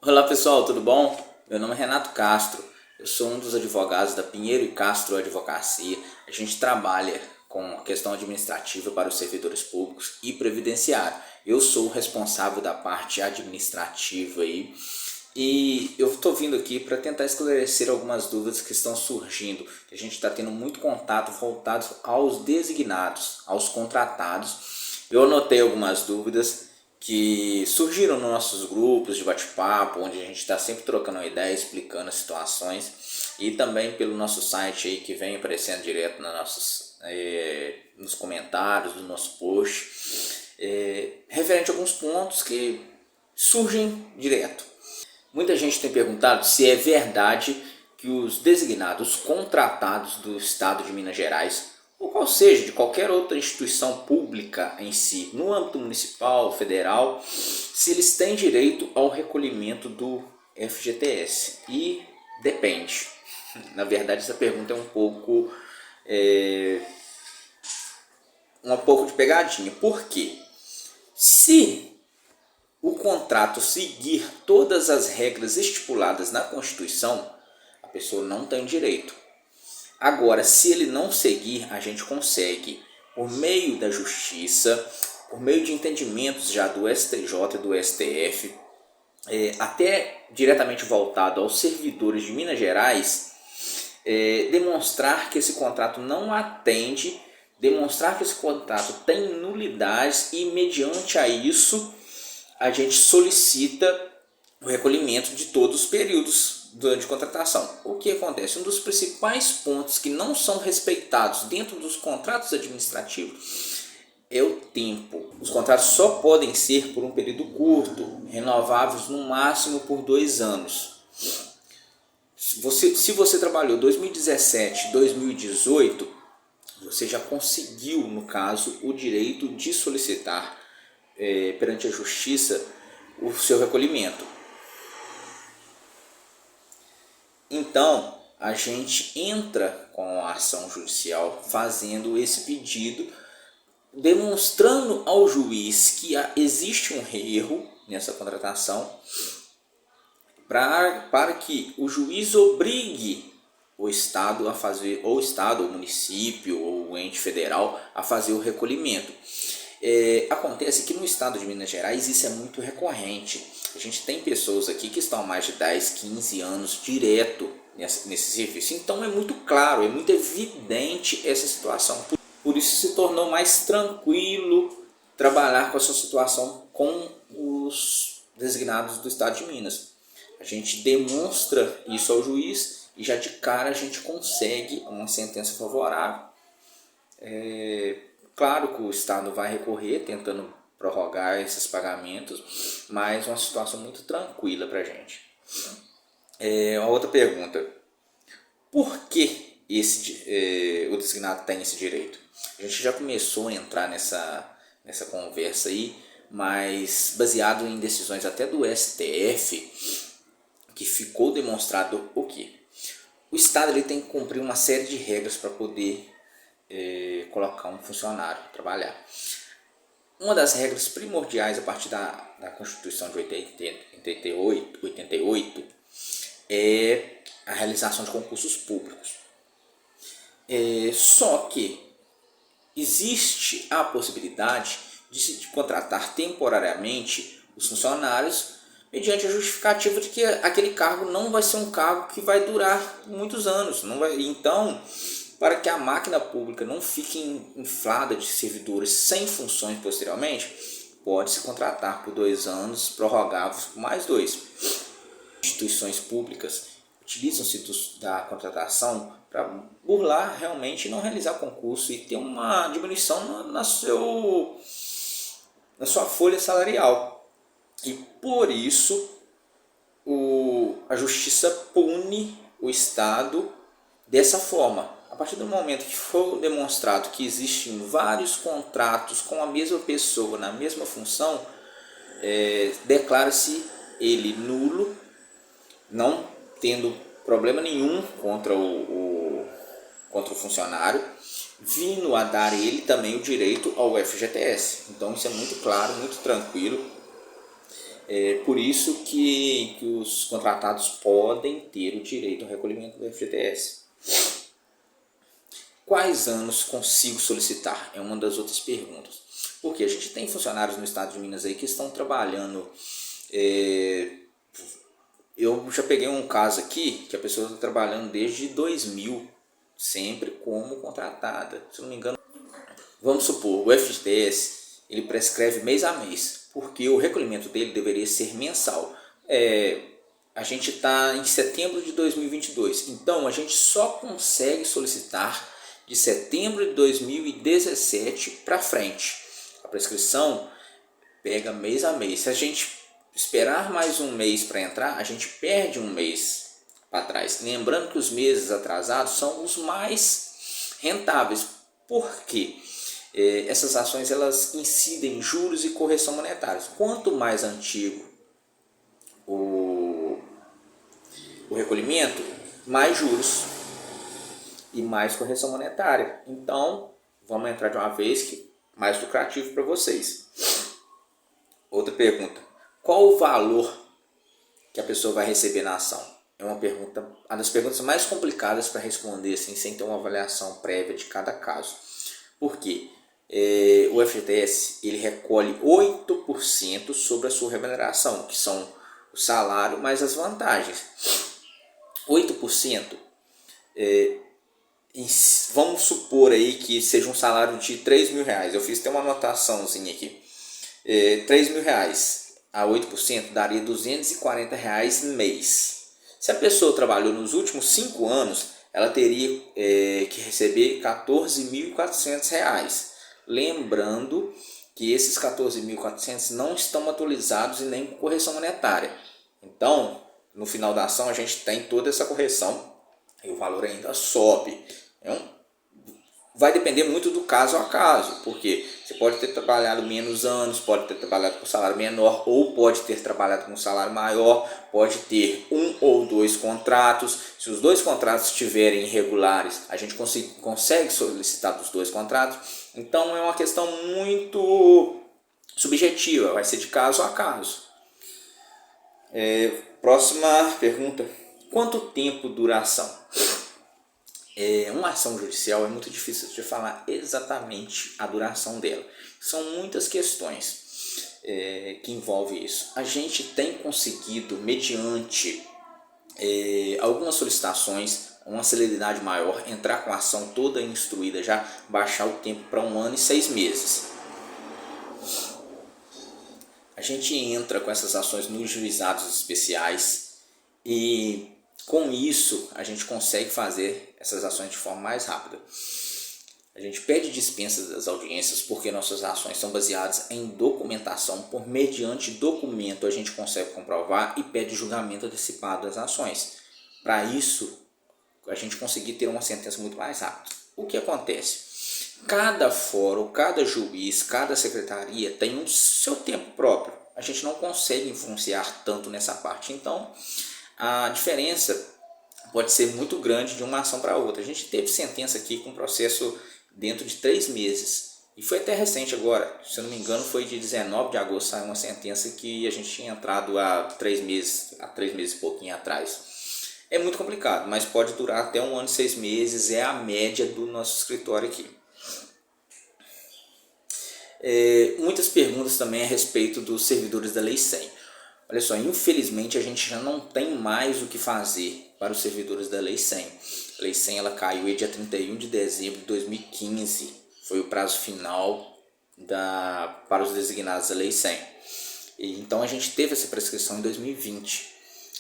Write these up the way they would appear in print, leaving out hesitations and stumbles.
Olá pessoal, tudo bom? Meu nome é Renato Castro, eu sou um dos advogados da Pinheiro e Castro Advocacia. A gente trabalha com a questão administrativa para os servidores públicos e previdenciário. Eu sou o responsável da parte administrativa aí e eu estou vindo aqui para tentar esclarecer algumas dúvidas que estão surgindo. A gente está tendo muito contato voltado aos designados, aos contratados. Eu anotei algumas dúvidas que surgiram nos nossos grupos de bate-papo, onde a gente está sempre trocando uma ideia, explicando as situações, e também pelo nosso site aí que vem aparecendo direto nos comentários do nosso post, referente a alguns pontos que surgem direto. Muita gente tem perguntado se é verdade que os designados contratados do Estado de Minas Gerais, ou qual seja, de qualquer outra instituição pública em si, no âmbito municipal, federal, se eles têm direito ao recolhimento do FGTS. E depende. Na verdade, essa pergunta é um pouco de pegadinha. Por quê? Se o contrato seguir todas as regras estipuladas na Constituição, a pessoa não tem direito. Agora, se ele não seguir, a gente consegue, por meio da justiça, por meio de entendimentos já do STJ e do STF, até diretamente voltado aos servidores de Minas Gerais, demonstrar que esse contrato não atende, demonstrar que esse contrato tem nulidades e, mediante a isso, a gente solicita o recolhimento de todos os períodos durante a contratação. O que acontece? Um dos principais pontos que não são respeitados dentro dos contratos administrativos é o tempo. Os contratos só podem ser por um período curto, renováveis no máximo por 2 anos. Se você trabalhou 2017, 2018, você já conseguiu, no caso, o direito de solicitar perante a justiça o seu recolhimento. Então, a gente entra com a ação judicial fazendo esse pedido, demonstrando ao juiz que existe um erro nessa contratação, para que o juiz obrigue o Estado a fazer, ou o Estado, ou o município, ou o ente federal a fazer o recolhimento. Acontece que no estado de Minas Gerais isso é muito recorrente. A gente tem pessoas aqui que estão há mais de 10, 15 anos direto nesse serviço. Então é muito claro, é muito evidente essa situação. Por isso se tornou mais tranquilo trabalhar com essa situação com os designados do estado de Minas. A gente demonstra isso ao juiz e já de cara a gente consegue uma sentença favorável. Claro que o Estado vai recorrer tentando prorrogar esses pagamentos, mas uma situação muito tranquila para a gente. Uma outra pergunta: por que o designado tem esse direito? A gente já começou a entrar nessa conversa aí, mas baseado em decisões até do STF, que ficou demonstrado o quê? O Estado ele tem que cumprir uma série de regras para poder colocar um funcionário para trabalhar. Uma das regras primordiais a partir da Constituição de 88 é a realização de concursos públicos. Só que existe a possibilidade de contratar temporariamente os funcionários mediante a justificativa de que aquele cargo não vai ser um cargo que vai durar muitos anos. Então, para que a máquina pública não fique inflada de servidores sem funções posteriormente, pode-se contratar por 2 anos, prorrogáveis por mais 2. Instituições públicas utilizam-se da contratação para burlar realmente e não realizar concurso e ter uma diminuição na sua folha salarial. E por isso a justiça pune o Estado dessa forma. A partir do momento que for demonstrado que existem vários contratos com a mesma pessoa na mesma função, declara-se ele nulo, não tendo problema nenhum contra o funcionário, vindo a dar ele também o direito ao FGTS. Então isso é muito claro, muito tranquilo. É por isso que os contratados podem ter o direito ao recolhimento do FGTS. Quais anos consigo solicitar? É uma das outras perguntas. Porque a gente tem funcionários no estado de Minas aí que estão trabalhando. Eu já peguei um caso aqui que a pessoa está trabalhando desde 2000, sempre como contratada. Se não me engano, vamos supor, o FGTS ele prescreve mês a mês, porque o recolhimento dele deveria ser mensal. A gente está em setembro de 2022, então a gente só consegue solicitar de setembro de 2017 para frente. A prescrição pega mês a mês. Se a gente esperar mais um mês para entrar, a gente perde um mês para trás. Lembrando que os meses atrasados são os mais rentáveis. Por quê? Essas ações elas incidem em juros e correção monetária. Quanto mais antigo o recolhimento, mais juros e mais correção monetária. Então, vamos entrar de uma vez que mais lucrativo para vocês. Outra pergunta: qual o valor que a pessoa vai receber na ação? É uma das perguntas mais complicadas para responder assim, sem ter uma avaliação prévia de cada caso. Por quê? O FGTS ele recolhe 8% sobre a sua remuneração, que são o salário mais as vantagens. 8%, vamos supor aí que seja um salário de 3 mil reais. Eu fiz até uma anotaçãozinha aqui. 3 mil reais a 8% daria 240 reais mês. Se a pessoa trabalhou nos últimos 5 anos, ela teria que receber 14.400 reais. Lembrando que esses 14.400 não estão atualizados e nem com correção monetária. Então, no final da ação, a gente tem toda essa correção e o valor ainda sobe. Vai depender muito do caso a caso, porque você pode ter trabalhado menos anos, pode ter trabalhado com salário menor, ou pode ter trabalhado com salário maior, pode ter um ou dois contratos. Se os dois contratos estiverem irregulares, a gente consegue solicitar dos dois contratos. Então é uma questão muito subjetiva, vai ser de caso a caso. Próxima pergunta: quanto tempo dura a ação? Uma ação judicial é muito difícil de falar exatamente a duração dela. São muitas questões que envolvem isso. A gente tem conseguido, mediante algumas solicitações, uma celeridade maior, entrar com a ação toda instruída, já baixar o tempo para 1 ano e 6 meses. A gente entra com essas ações nos juizados especiais e com isso a gente consegue fazer essas ações de forma mais rápida. A gente pede dispensa das audiências porque nossas ações são baseadas em documentação. Por mediante documento a gente consegue comprovar e pede julgamento antecipado das ações. Para isso a gente conseguir ter uma sentença muito mais rápida. O que acontece? Cada fórum, cada juiz, cada secretaria tem o seu tempo próprio. A gente não consegue influenciar tanto nessa parte. Então a diferença pode ser muito grande de uma ação para outra. A gente teve sentença aqui com processo dentro de 3 meses. E foi até recente agora, se eu não me engano foi de 19 de agosto, saiu uma sentença que a gente tinha entrado há 3 meses e pouquinho atrás. É muito complicado, mas pode durar até 1 ano e 6 meses, é a média do nosso escritório aqui. Muitas perguntas também a respeito dos servidores da Lei 100. Olha só, infelizmente a gente já não tem mais o que fazer para os servidores da Lei 100. A Lei 100 ela caiu dia 31 de dezembro de 2015. Foi o prazo final para os designados da Lei 100. Então a gente teve essa prescrição em 2020.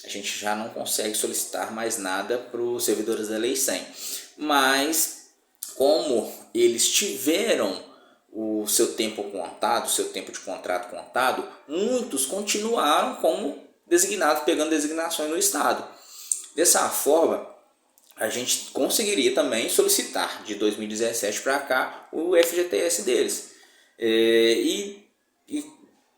A gente já não consegue solicitar mais nada para os servidores da Lei 100. Mas como eles tiveram o seu tempo contado, o seu tempo de contrato contado, muitos continuaram como designados, pegando designações no estado. Dessa forma, a gente conseguiria também solicitar de 2017 para cá o FGTS deles e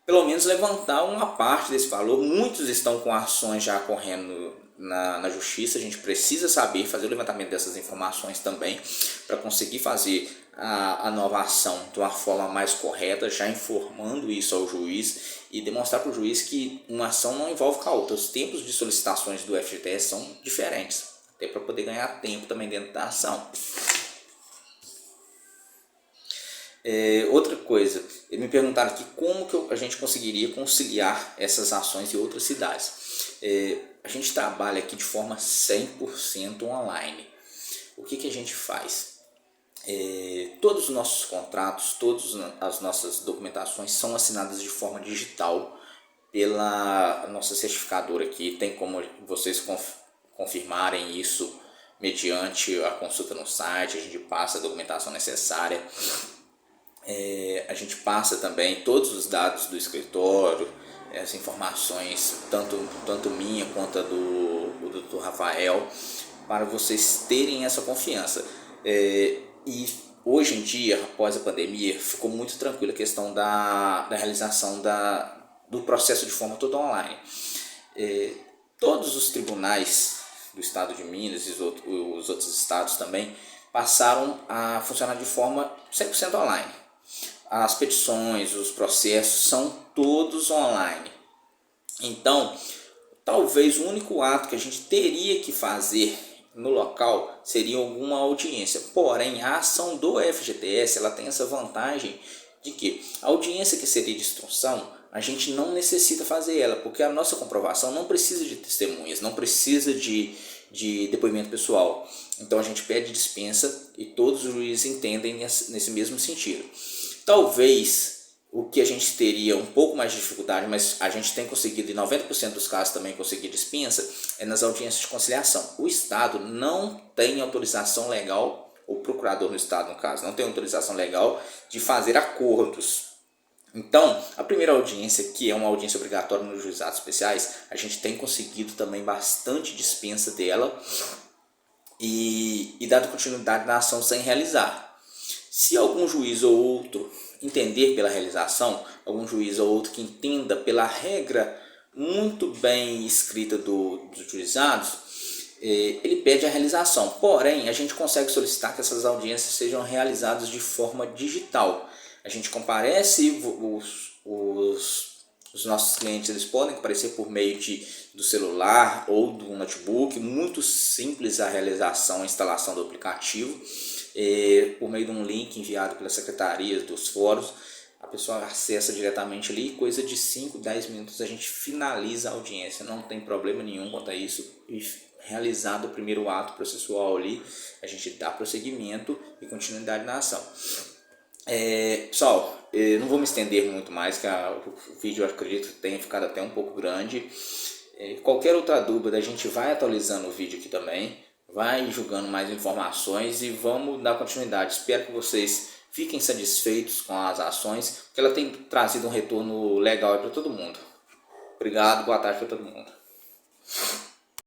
pelo menos levantar uma parte desse valor. Muitos estão com ações já correndo na justiça. A gente precisa saber fazer o levantamento dessas informações também para conseguir fazer a nova ação de uma forma mais correta, já informando isso ao juiz e demonstrar para o juiz que uma ação não envolve com a outra. Os tempos de solicitações do FGTS são diferentes, até para poder ganhar tempo também dentro da ação. Outra coisa, me perguntaram aqui como que a gente conseguiria conciliar essas ações em outras cidades. A gente trabalha aqui de forma 100% online. O que a gente faz? Todos os nossos contratos, todas as nossas documentações são assinadas de forma digital pela nossa certificadora aqui. Tem como vocês confirmarem isso mediante a consulta no site. A gente passa a documentação necessária. A gente passa também todos os dados do escritório, as informações, tanto minha quanto a do Dr. Rafael, para vocês terem essa confiança. E hoje em dia, após a pandemia, ficou muito tranquila a questão da realização do processo de forma toda online. Todos os tribunais do estado de Minas e os outros estados também passaram a funcionar de forma 100% online. As petições, os processos são todos online. Então, talvez o único ato que a gente teria que fazer no local seria alguma audiência. Porém, a ação do FGTS ela tem essa vantagem de que a audiência que seria de instrução, a gente não necessita fazer ela, porque a nossa comprovação não precisa de testemunhas, não precisa de depoimento pessoal. Então a gente pede dispensa e todos os juízes entendem nesse mesmo sentido. Talvez o que a gente teria um pouco mais de dificuldade, mas a gente tem conseguido, em 90% dos casos também conseguir dispensa, é nas audiências de conciliação. O Estado não tem autorização legal, o procurador no Estado, no caso, não tem autorização legal de fazer acordos. Então, a primeira audiência, que é uma audiência obrigatória nos juizados especiais, a gente tem conseguido também bastante dispensa dela e dado continuidade na ação sem realizar. Se algum juiz ou outro entender pela realização, algum juiz ou outro que entenda pela regra muito bem escrita dos juizados, ele pede a realização. Porém, a gente consegue solicitar que essas audiências sejam realizadas de forma digital. A gente comparece, os nossos clientes eles podem comparecer por meio do celular ou do notebook, muito simples a realização, a instalação do aplicativo. Por meio de um link enviado pelas secretarias dos fóruns, a pessoa acessa diretamente ali, coisa de 5, 10 minutos a gente finaliza a audiência, não tem problema nenhum quanto a isso. E realizado o primeiro ato processual ali, a gente dá prosseguimento e continuidade na ação. Pessoal, não vou me estender muito mais, que o vídeo eu acredito que tenha ficado até um pouco grande. Qualquer outra dúvida a gente vai atualizando o vídeo aqui também, vai julgando mais informações e vamos dar continuidade. Espero que vocês fiquem satisfeitos com as ações, porque ela tem trazido um retorno legal para todo mundo. Obrigado, boa tarde para todo mundo.